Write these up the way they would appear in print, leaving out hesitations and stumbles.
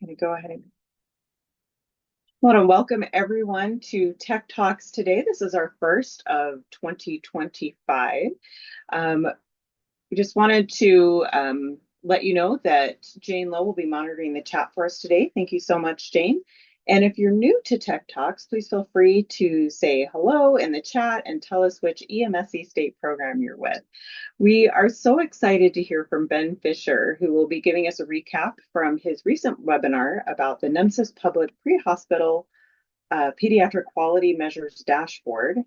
Going to go ahead and want to welcome everyone to Tech Talks today. This is our first of 2025. Um, we just wanted to let you know that Jane Lowe will be monitoring the chat for us today. Thank you so much, Jane. And if you're new to Tech Talks, please feel free to say hello in the chat and tell us which EMSE state program you're with. We are so excited to hear from Ben Fisher, who will be giving us a recap from his recent webinar about the NEMSIS Public Prehospital Pediatric Quality Measures Dashboard.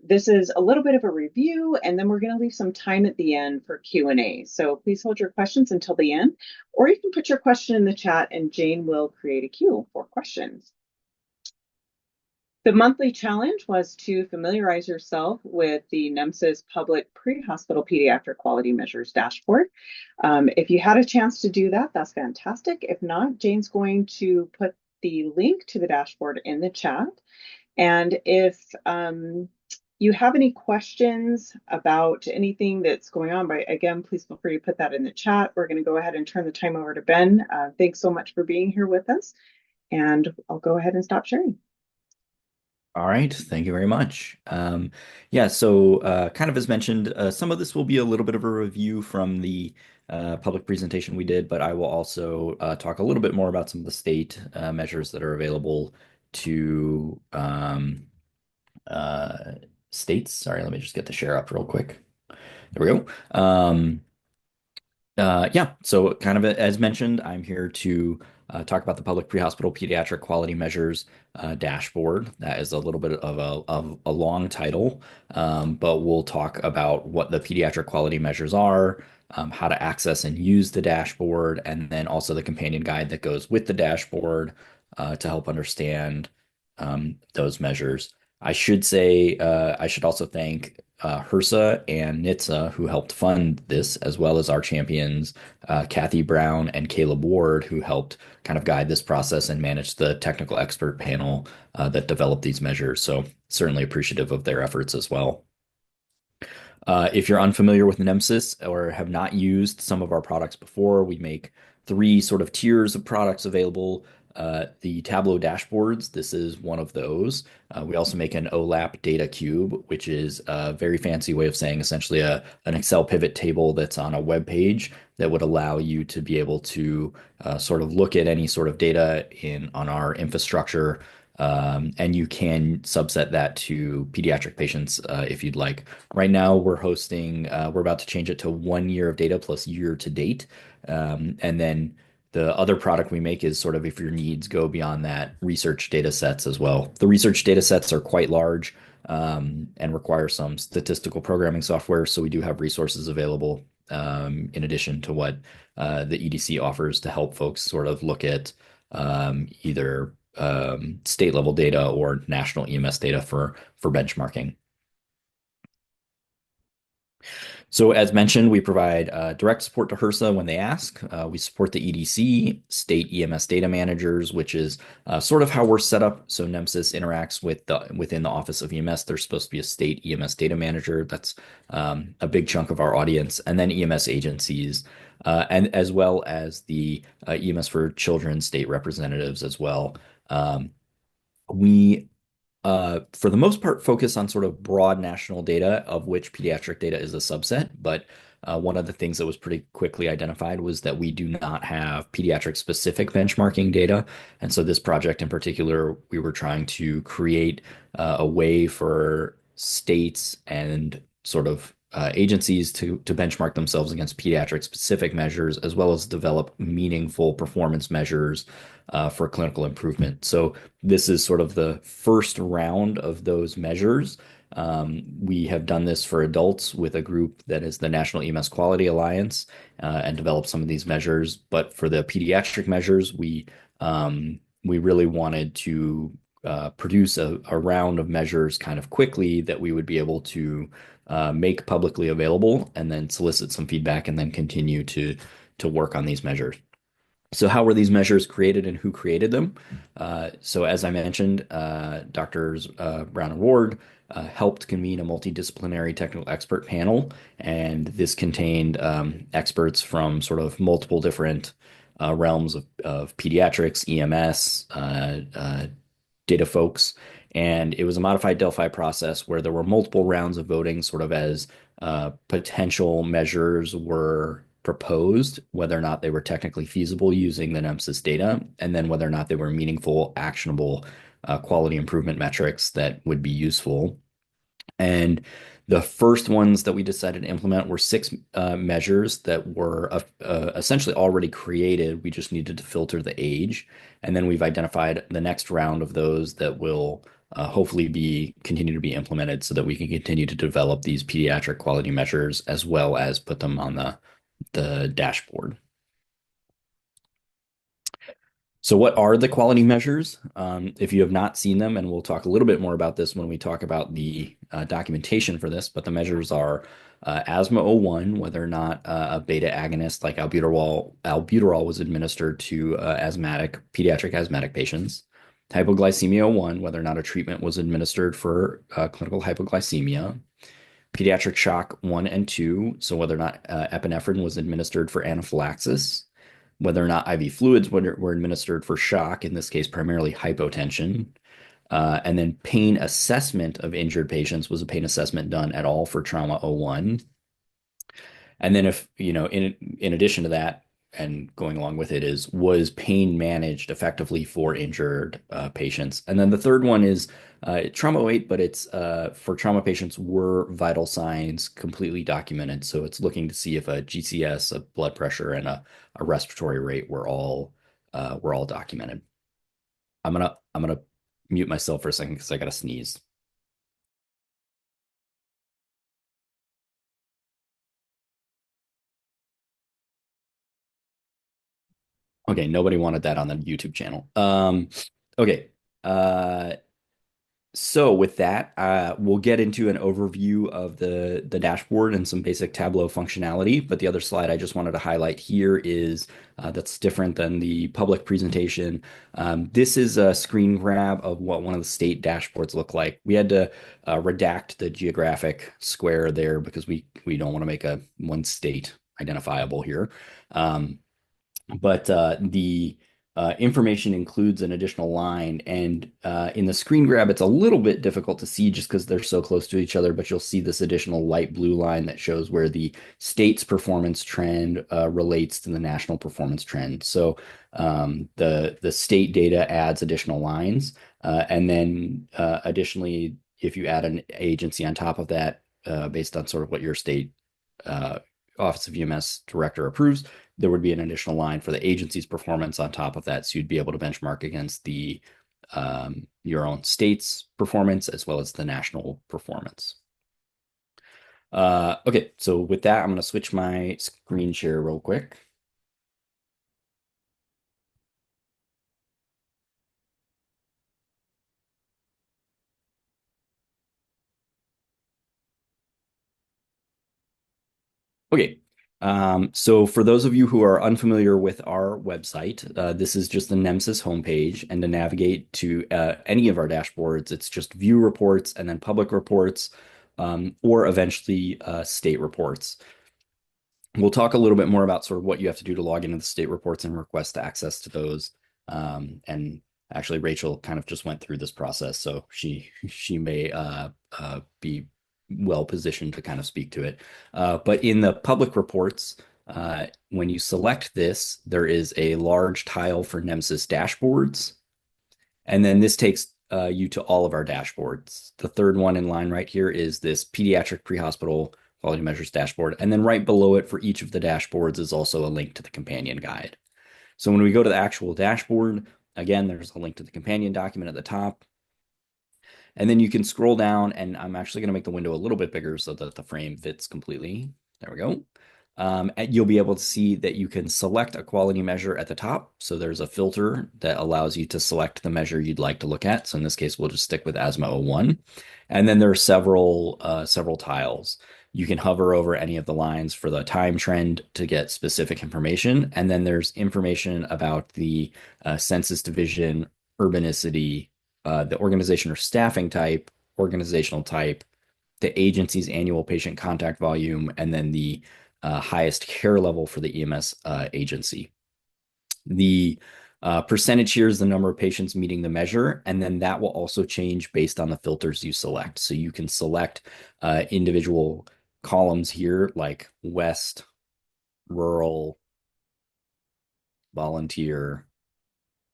This is a little bit of a review, and then we're going to leave some time at the end for Q&A. So please hold your questions until the end, or you can put your question in the chat and Jane will create a queue for questions. The monthly challenge was to familiarize yourself with the NEMSIS Public Pre-Hospital Pediatric Quality Measures Dashboard. If you had a chance to do that, that's fantastic. If not, Jane's going to put the link to the dashboard in the chat. And if you have any questions about anything that's going on, again, please feel free to put that in the chat. We're going to go ahead and turn the time over to Ben. Thanks so much for being here with us. And I'll go ahead and stop sharing. All right, thank you very much. Yeah, so kind of as mentioned, some of this will be a little bit of a review from the public presentation we did, but I will also talk a little bit more about some of the state measures that are available to states. Sorry, let me just get the share up real quick. There we go. Yeah, so kind of as mentioned, I'm here to talk about the Public Pre-Hospital Pediatric Quality Measures dashboard. That is a little bit of a long title, but we'll talk about what the pediatric quality measures are, how to access and use the dashboard, and then also the companion guide that goes with the dashboard to help understand those measures. I should say, I should also thank HRSA and NHTSA who helped fund this, as well as our champions, Kathy Brown and Caleb Ward, who helped kind of guide this process and manage the technical expert panel that developed these measures. So certainly appreciative of their efforts as well. If you're unfamiliar with NEMSIS or have not used some of our products before, we make three sort of tiers of products available. The Tableau dashboards, this is one of those. We also make an OLAP data cube, which is a very fancy way of saying essentially an Excel pivot table that's on a web page that would allow you to be able to sort of look at any sort of data on our infrastructure. And you can subset that to pediatric patients if you'd like. Right now, we're about to change it to 1 year of data plus year to date. And then the other product we make is sort of if your needs go beyond that, research data sets as well. The research data sets are quite large and require some statistical programming software. So we do have resources available in addition to what the EDC offers to help folks sort of look at either state level data or national EMS data for benchmarking. So as mentioned, we provide direct support to HRSA when they ask. We support the EDC, state EMS data managers, which is sort of how we're set up. So NEMSIS interacts within the Office of EMS. There's supposed to be a state EMS data manager. That's a big chunk of our audience. And then EMS agencies, and as well as the EMS for Children state representatives as well. We for the most part, focus on sort of broad national data, of which pediatric data is a subset. But one of the things that was pretty quickly identified was that we do not have pediatric specific benchmarking data. And so this project in particular, we were trying to create a way for states and sort of agencies to benchmark themselves against pediatric specific measures, as well as develop meaningful performance measures for clinical improvement. So this is sort of the first round of those measures. We have done this for adults with a group that is the National EMS Quality Alliance and developed some of these measures. But for the pediatric measures, we really wanted to produce a round of measures kind of quickly that we would be able to make publicly available and then solicit some feedback and then continue to work on these measures. So how were these measures created and who created them? So as I mentioned, Doctors Brown and Ward helped convene a multidisciplinary technical expert panel, and this contained experts from sort of multiple different realms of pediatrics, EMS, data folks. And it was a modified Delphi process where there were multiple rounds of voting, sort of as potential measures were proposed, whether or not they were technically feasible using the NEMSIS data, and then whether or not they were meaningful, actionable quality improvement metrics that would be useful. And the first ones that we decided to implement were six measures that were essentially already created. We just needed to filter the age. And then we've identified the next round of those that will hopefully be continue to be implemented so that we can continue to develop these pediatric quality measures as well as put them on the dashboard. So, what are the quality measures? If you have not seen them, and we'll talk a little bit more about this when we talk about the documentation for this, but the measures are asthma 01, whether or not a beta agonist like albuterol was administered to pediatric asthmatic patients. Hypoglycemia 01, whether or not a treatment was administered for clinical hypoglycemia. Pediatric shock 1 and 2, so whether or not epinephrine was administered for anaphylaxis, whether or not IV fluids were administered for shock, in this case, primarily hypotension. And then pain assessment of injured patients. Was a pain assessment done at all for trauma 01? And then if, in addition to that, and going along with it was pain managed effectively for injured patients? And then the third one is trauma 08, but it's for trauma patients were vital signs completely documented. So it's looking to see if a GCS, a blood pressure, and a respiratory rate were all documented. I'm gonna mute myself for a second because I gotta sneeze. Okay, nobody wanted that on the YouTube channel. Okay. Uh, so with that, we'll get into an overview of the dashboard and some basic Tableau functionality. But the other slide I just wanted to highlight here is that's different than the public presentation. This is a screen grab of what one of the state dashboards look like. We had to redact the geographic square there because we don't want to make a one state identifiable here. But the information includes an additional line. And in the screen grab, it's a little bit difficult to see just because they're so close to each other, but you'll see this additional light blue line that shows where the state's performance trend relates to the national performance trend. So the state data adds additional lines. And then additionally, if you add an agency on top of that, based on sort of what your state Office of EMS director approves, there would be an additional line for the agency's performance on top of that. So you'd be able to benchmark against your own state's performance as well as the national performance. Okay, so with that, I'm going to switch my screen share real quick. Okay. So for those of you who are unfamiliar with our website, this is just the NEMSIS homepage. And to navigate to any of our dashboards, it's just view reports and then public reports, or eventually state reports. We'll talk a little bit more about sort of what you have to do to log into the state reports and request access to those. And actually, Rachel kind of just went through this process, so she may be well positioned to kind of speak to it. But in the public reports, when you select this, there is a large tile for NEMSIS dashboards. And then this takes you to all of our dashboards. The third one in line right here is this pediatric prehospital quality measures dashboard. And then right below it for each of the dashboards is also a link to the companion guide. So when we go to the actual dashboard, again, there's a link to the companion document at the top. And then you can scroll down, and I'm actually going to make the window a little bit bigger so that the frame fits completely. There we go. And you'll be able to see that you can select a quality measure at the top. So there's a filter that allows you to select the measure you'd like to look at. So in this case, we'll just stick with asthma 01. And then there are several tiles. You can hover over any of the lines for the time trend to get specific information. And then there's information about the census division, urbanicity, the organization or staffing type, organizational type, the agency's annual patient contact volume, and then the highest care level for the EMS agency. The percentage here is the number of patients meeting the measure, and then that will also change based on the filters you select. So you can select individual columns here like West, rural, volunteer.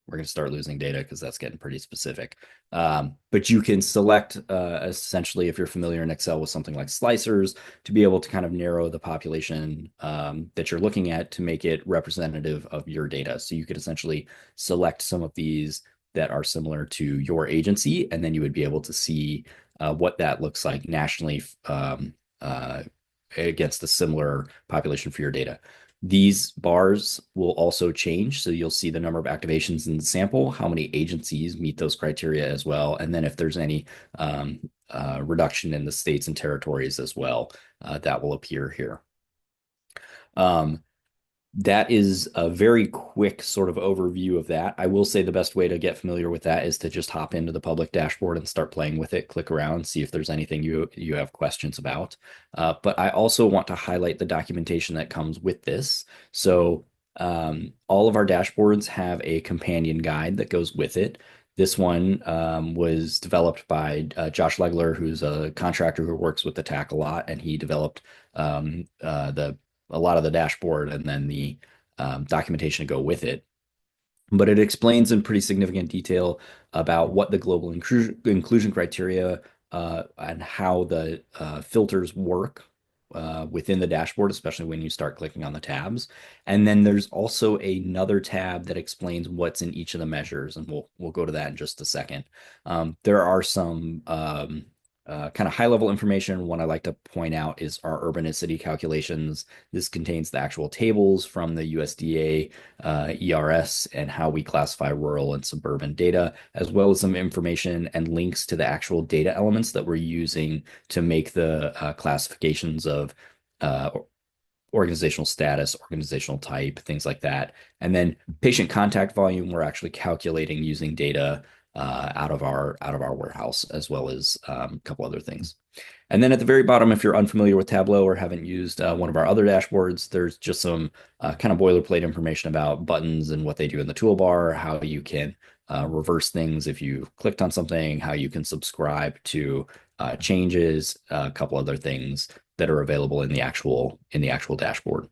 We're going to start losing data because that's getting pretty specific. But you can select essentially, if you're familiar in Excel with something like slicers, to be able to kind of narrow the population that you're looking at to make it representative of your data. So you could essentially select some of these that are similar to your agency, and then you would be able to see what that looks like nationally uh, against a similar population for your data. These bars will also change. So you'll see the number of activations in the sample, how many agencies meet those criteria as well. And then if there's any reduction in the states and territories as well, that will appear here. Um, that is a very quick sort of overview of that. I will say the best way to get familiar with that is to just hop into the public dashboard and start playing with it, click around, see if there's anything you have questions about. But I also want to highlight the documentation that comes with this. So all of our dashboards have a companion guide that goes with it. This one was developed by Josh Legler, who's a contractor who works with the TAC a lot, and he developed the a lot of the dashboard and then the documentation to go with it. But it explains in pretty significant detail about what the global inclusion criteria and how the filters work within the dashboard, especially when you start clicking on the tabs. And then there's also another tab that explains what's in each of the measures, and we'll go to that in just a second. There are some kind of high level information. One I like to point out is our urbanicity calculations. This contains the actual tables from the USDA ERS and how we classify rural and suburban data, as well as some information and links to the actual data elements that we're using to make the classifications of uh, organizational status, organizational type, things like that. And then patient contact volume, we're actually calculating using data out of our warehouse, as well as a couple other things. And then at the very bottom, if you're unfamiliar with Tableau or haven't used one of our other dashboards, there's just some kind of boilerplate information about buttons and what they do in the toolbar, how you can reverse things if you clicked on something, how you can subscribe to changes, a couple other things that are available in the actual dashboard.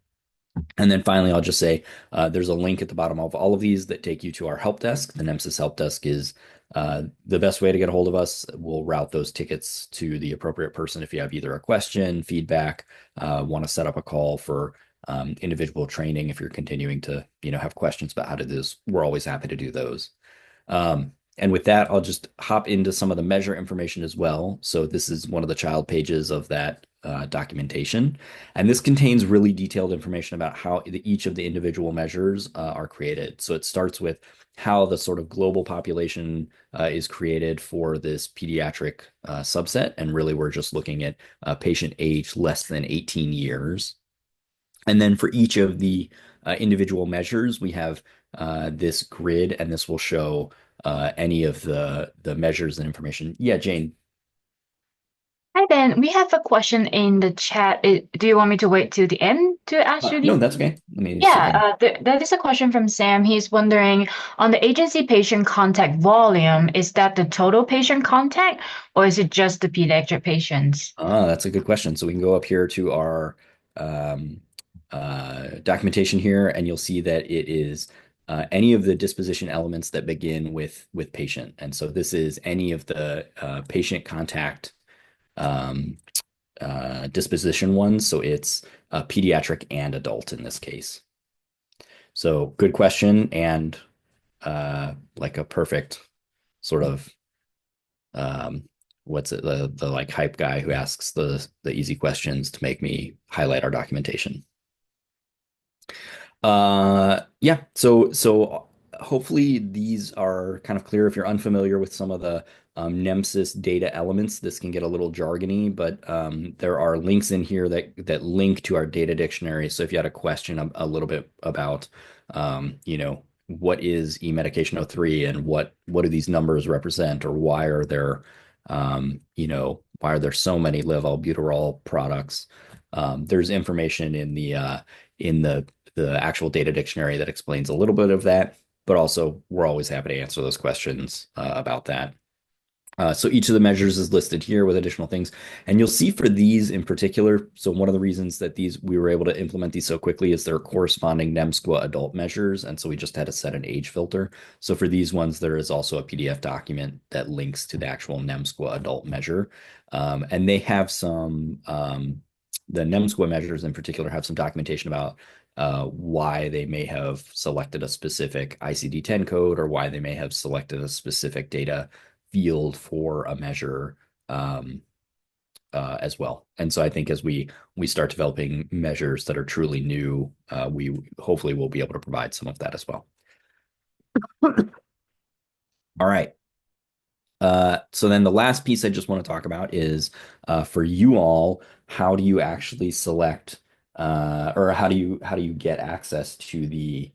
And then finally, I'll just say there's a link at the bottom of all of these that take you to our help desk. The NEMSIS help desk is the best way to get a hold of us. We'll route those tickets to the appropriate person if you have either a question, feedback, want to set up a call for individual training. If you're continuing to, have questions about how to do this, we're always happy to do those. And with that, I'll just hop into some of the measure information as well. So this is one of the child pages of that documentation. And this contains really detailed information about how each of the individual measures are created. So it starts with how the sort of global population is created for this pediatric subset. And really, we're just looking at patient age less than 18 years. And then for each of the individual measures, we have this grid, and this will show any of the measures and information. Yeah, Jane. Hi, Ben. We have a question in the chat. Do you want me to wait till the end to ask you No, the? that's okay. Let me see if I can. Yeah, that is a question from Sam. He's wondering on the agency patient contact volume, is that the total patient contact or is it just the pediatric patients? That's a good question. So we can go up here to our um, documentation here, and you'll see that it is any of the disposition elements that begin with patient. And so this is any of the patient contact um, disposition ones. So it's pediatric and adult in this case. So good question, and like a perfect sort of what's it, the like hype guy who asks the easy questions to make me highlight our documentation. Yeah, so hopefully these are kind of clear. If you're unfamiliar with some of the NEMSIS data elements, this can get a little jargony, but there are links in here that link to our data dictionary. So if you had a question a little bit about, what is e-medication 03 and what do these numbers represent, or why are there so many live albuterol products? There's information in in the actual data dictionary that explains a little bit of that, but also we're always happy to answer those questions about that. So each of the measures is listed here with additional things. And you'll see for these in particular, so one of the reasons that these we were able to implement these so quickly is their corresponding NEMSIS adult measures. And so we just had to set an age filter. So for these ones, there is also a PDF document that links to the actual NEMSIS adult measure. And they have the NEMSIS measures in particular have some documentation about why they may have selected a specific ICD-10 code or why they may have selected a specific data field for a measure as well. And so I think as we start developing measures that are truly new, we hopefully will be able to provide some of that as well. All right. So then the last piece I just want to talk about is for you all, how do you actually select or how do you get access to the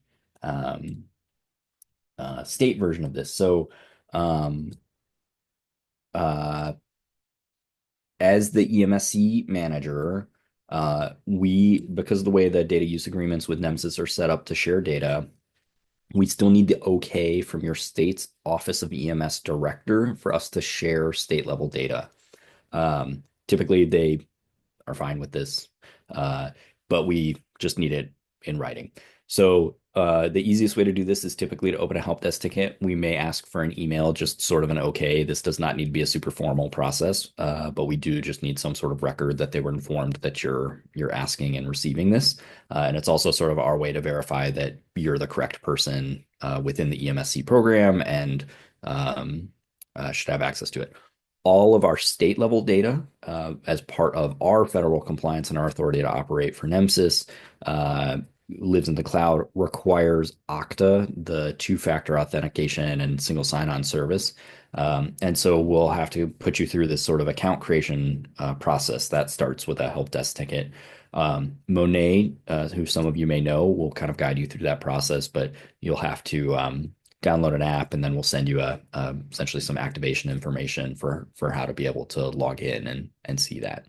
state version of this? So as the EMSC manager, because of the way the data use agreements with NEMSIS are set up to share data, we still need the okay from your state's Office of EMS Director for us to share state level data. Typically, they are fine with this, but we just need it in writing. So the easiest way to do this is typically to open a help desk ticket. We may ask for an email, just sort of an okay. This does not need to be a super formal process, but we do just need some sort of record that they were informed that you're asking and receiving this. And it's also sort of our way to verify that you're the correct person within the EMSC program and should have access to it. All of our state level data as part of our federal compliance and our authority to operate for NEMSIS lives in the cloud, requires Okta, the two-factor authentication and single sign-on service. And so we'll have to put you through this sort of account creation process that starts with a help desk ticket. Monet, who some of you may know, will kind of guide you through that process, but you'll have to download an app, and then we'll send you essentially some activation information for how to be able to log in and see that.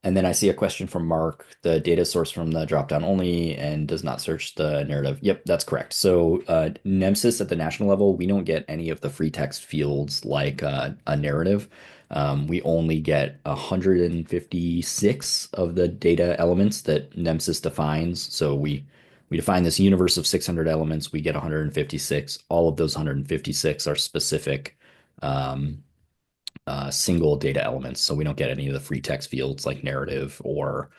And then I see a question from Mark. The data source from the dropdown only and does not search the narrative. Yep, that's correct. So NEMSIS at the national level, we don't get any of the free text fields like a narrative. We only get 156 of the data elements that NEMSIS defines. So we define this universe of 600 elements. We get 156. All of those 156 are specific single data elements. So we don't get any of the free text fields like narrative or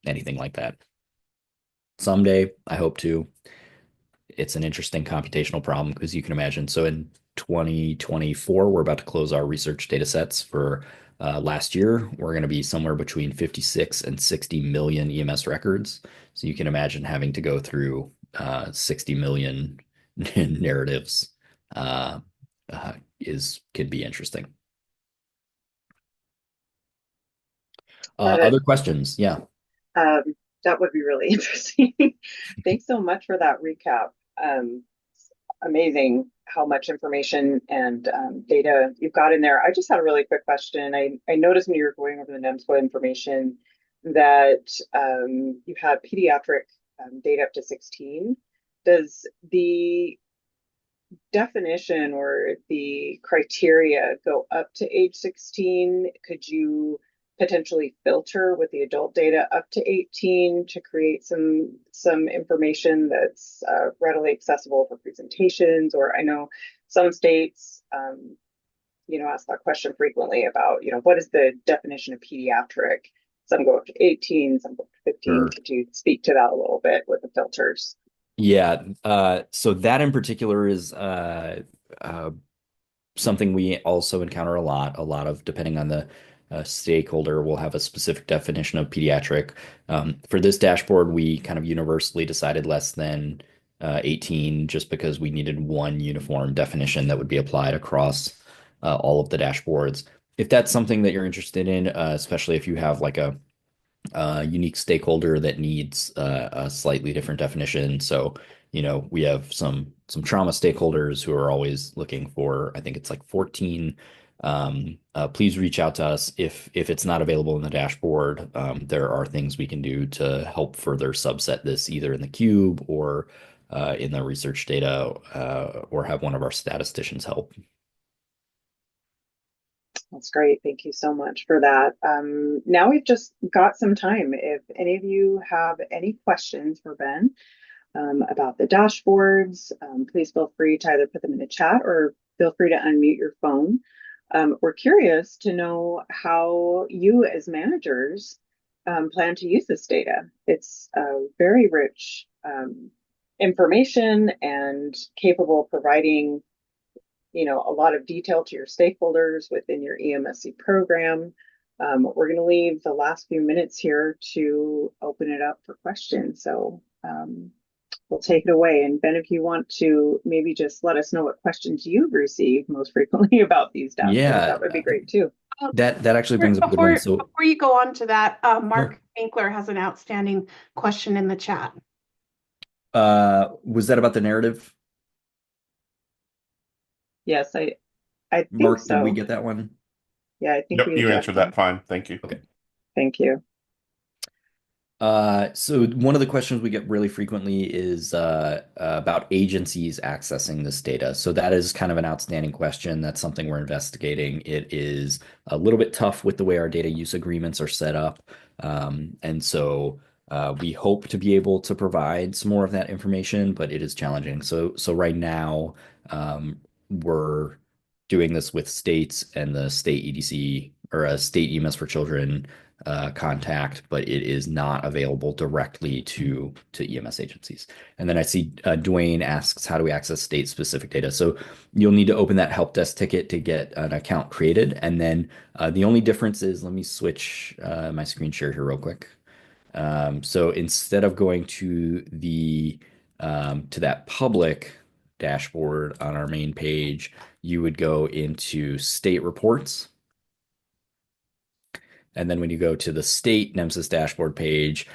anything like that. Someday, I hope to. It's an interesting computational problem because you can imagine. So in 2024, we're about to close our research data sets for last year. We're going to be somewhere between 56 and 60 million EMS records. So you can imagine having to go through 60 million narratives could be interesting. Other questions? Yeah. That would be really interesting. Thanks so much for that recap. Amazing how much information and data you've got in there. I just had a really quick question. I noticed when you were going over the NEMSIS information that you have pediatric data up to 16. Does the definition or the criteria go up to age 16? Could you potentially filter with the adult data up to 18 to create some information that's readily accessible for presentations? Or I know some states, ask that question frequently about, what is the definition of pediatric? Some go up to 18, some go up to 15. Sure. Could you speak to that a little bit with the filters? Yeah. So that in particular is something we also encounter a lot of, depending on the stakeholder, will have a specific definition of pediatric. For this dashboard, we kind of universally decided less than 18 just because we needed one uniform definition that would be applied across all of the dashboards. If that's something that you're interested in, especially if you have like a unique stakeholder that needs a slightly different definition. So, we have some trauma stakeholders who are always looking for, I think it's like 14 please reach out to us if it's not available in the dashboard. There are things we can do to help further subset this either in the cube or in the research data, or have one of our statisticians help. That's great. Thank you so much for that. Now we've just got some time. If any of you have any questions for Ben about the dashboards, please feel free to either put them in the chat or feel free to unmute your phone. We're curious to know how you as managers plan to use this data. It's very rich information and capable of providing a lot of detail to your stakeholders within your EMSC program. We're going to leave the last few minutes here to open it up for questions. So we'll take it away. And Ben, if you want to maybe just let us know what questions you've received most frequently about these dashboards, Yeah, that would be great too. that actually brings up a good one. So Before you go on to that, sure. Mark Winkler has an outstanding question in the chat. Was that about the narrative? Yes, I think Mark, so. did we get that one? Yeah, I think Yep, we you addressed answered that fine. Thank you. Okay. Thank you. So one of the questions we get really frequently is about agencies accessing this data. So that is kind of an outstanding question. That's something we're investigating. It is a little bit tough with the way our data use agreements are set up. And so we hope to be able to provide some more of that information, but it is challenging. So right now, we're doing this with states and the state EDC or a state EMS for children contact, but it is not available directly to EMS agencies. And then I see Dwayne asks, how do we access state-specific data? So you'll need to open that help desk ticket to get an account created. And then the only difference is, let me switch my screen share here real quick. So instead of going to that public dashboard on our main page, you would go into state reports. And then when you go to the state NEMSIS dashboard page,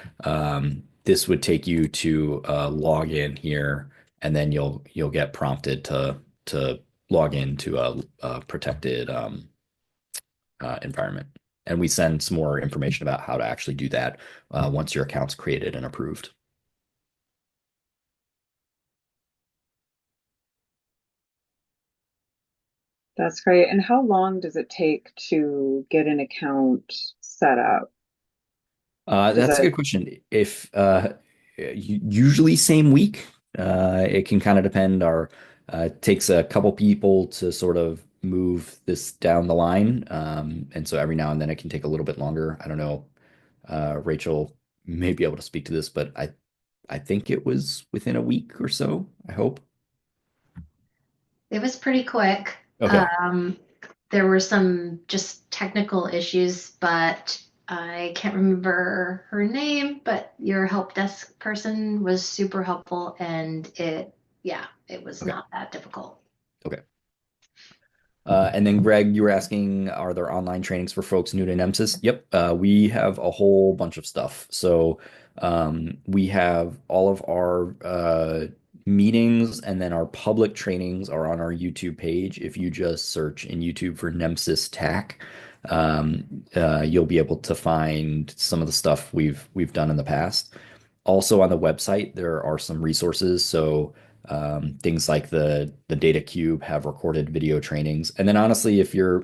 this would take you to log in here, and then you'll get prompted to log into a protected environment. And we send some more information about how to actually do that once your account's created and approved. That's great. And how long does it take to get an account set up? That's a good question. If usually same week, it can kind of depend. It takes a couple people to sort of move this down the line, and so every now and then it can take a little bit longer. I don't know. Rachel may be able to speak to this, but I think it was within a week or so. I hope. It was pretty quick. Okay. There were some just technical issues, but I can't remember her name, but your help desk person was super helpful, and it was Okay. not that difficult. Okay. And then Greg, you were asking, are there online trainings for folks new to NEMSIS? Yep, we have a whole bunch of stuff. So we have all of our meetings, and then our public trainings are on our YouTube page. If you just search in YouTube for NEMSIS TAC, you'll be able to find some of the stuff we've done in the past. Also on the website, there are some resources. So things like the data cube have recorded video trainings. And then honestly, if you're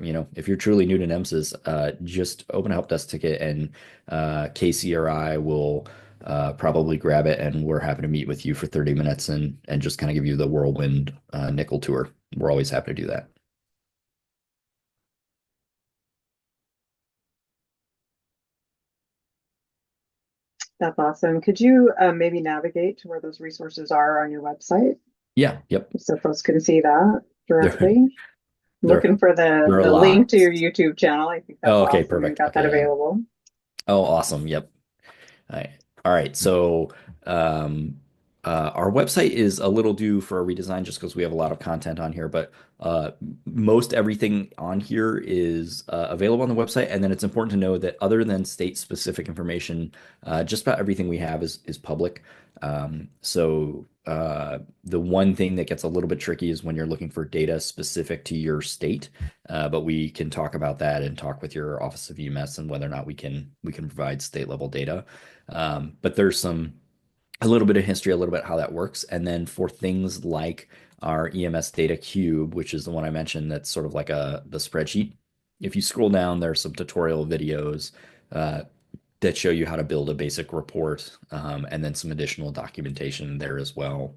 truly new to NEMSIS, just open a help desk ticket, and Casey or I will probably grab it, and we're happy to meet with you for 30 minutes and just kind of give you the whirlwind nickel tour. We're always happy to do that. That's awesome. Could you maybe navigate to where those resources are on your website? Yeah, yep. So folks can see that directly. Looking for the link to your YouTube channel. I think that's okay, awesome. perfect. We've got that available. Oh, awesome. Yep. All right. So our website is a little due for a redesign just because we have a lot of content on here, but most everything on here is available on the website. And then it's important to know that other than state-specific information, just about everything we have is public. The one thing that gets a little bit tricky is when you're looking for data specific to your state, but we can talk about that and talk with your Office of EMS and whether or not we can provide state level data. But there's a little bit of history, a little bit how that works. And then for things like our EMS data cube, which is the one I mentioned, that's sort of like the spreadsheet. If you scroll down, there's some tutorial videos that show you how to build a basic report, and then some additional documentation there as well.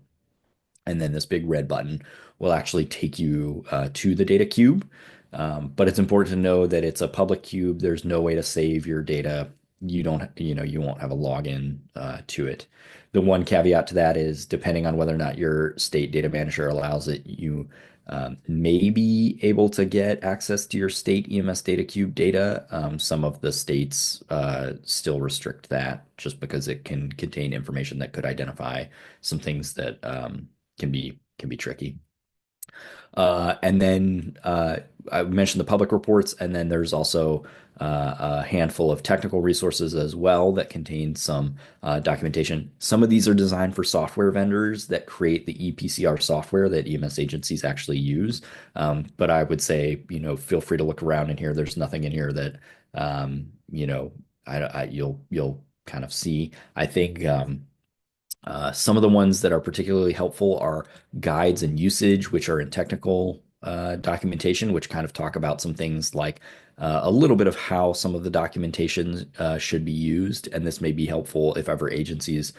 And then this big red button will actually take you to the data cube. But it's important to know that it's a public cube. There's no way to save your data. You won't have a login to it. The one caveat to that is depending on whether or not your state data manager allows it, you may be able to get access to your state EMS data cube data. Some of the states still restrict that just because it can contain information that could identify some things that can be tricky. And then I mentioned the public reports, and then there's also a handful of technical resources as well that contain some documentation. Some of these are designed for software vendors that create the EPCR software that EMS agencies actually use. But I would say, feel free to look around in here. There's nothing in here that, you'll kind of see. I think some of the ones that are particularly helpful are guides and usage, which are in technical documentation, which kind of talk about some things like a little bit of how some of the documentation should be used. And this may be helpful if ever agencies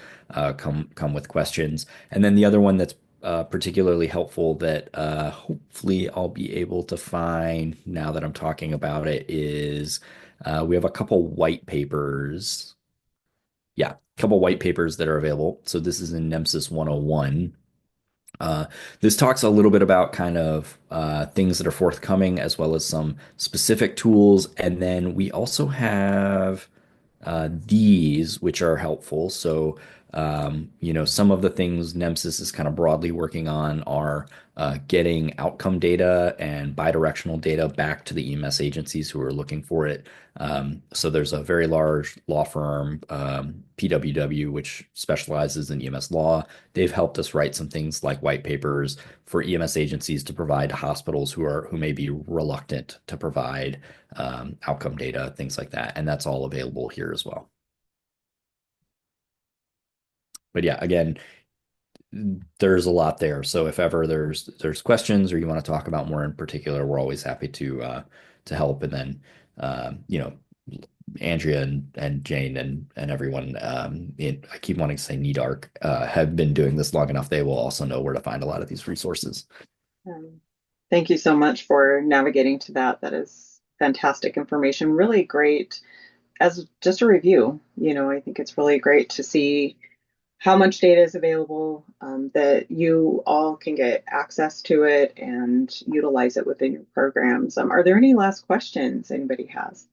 come with questions. And then the other one that's particularly helpful that hopefully I'll be able to find now that I'm talking about it is we have a couple white papers. Yeah, a couple white papers that are available. So this is in NEMSIS 101. This talks a little bit about kind of things that are forthcoming as well as some specific tools. And then we also have these, which are helpful. So, some of the things NEMSIS is kind of broadly working on are getting outcome data and bidirectional data back to the EMS agencies who are looking for it. So there's a very large law firm, PWW, which specializes in EMS law. They've helped us write some things like white papers for EMS agencies to provide to hospitals who may be reluctant to provide outcome data, things like that. And that's all available here as well. But yeah, again, there's a lot there. So if ever there's questions or you want to talk about more in particular, we're always happy to help. And then Andrea and Jane and everyone, I keep wanting to say NEDARC, have been doing this long enough. They will also know where to find a lot of these resources. Thank you so much for navigating to that. That is fantastic information. Really great. As just a review, I think it's really great to see how much data is available, that you all can get access to it and utilize it within your programs. Are there any last questions anybody has?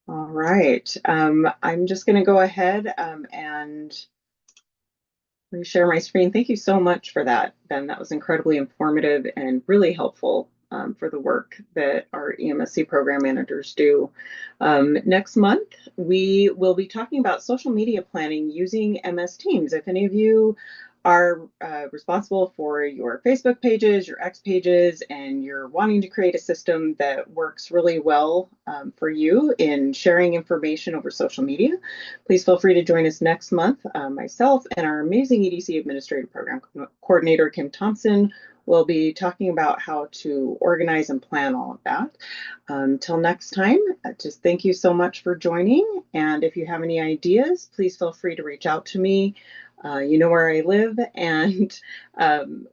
All right. I'm just going to go ahead and reshare my screen. Thank you so much for that, Ben. That was incredibly informative and really helpful for the work that our EMSC program managers do. Next month, we will be talking about social media planning using MS Teams. If any of you are responsible for your Facebook pages, your X pages, and you're wanting to create a system that works really well for you in sharing information over social media, please feel free to join us next month. Myself and our amazing EDC Administrative Program Coordinator, Kim Thompson, will be talking about how to organize and plan all of that. Till next time, just thank you so much for joining. And if you have any ideas, please feel free to reach out to me. You know where I live, and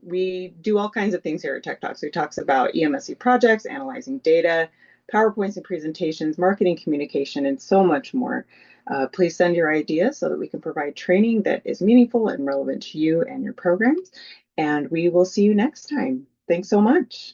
we do all kinds of things here at Tech Talks. We talk about EMSC projects, analyzing data, PowerPoints and presentations, marketing communication, and so much more. Please send your ideas so that we can provide training that is meaningful and relevant to you and your programs. And we will see you next time. Thanks so much.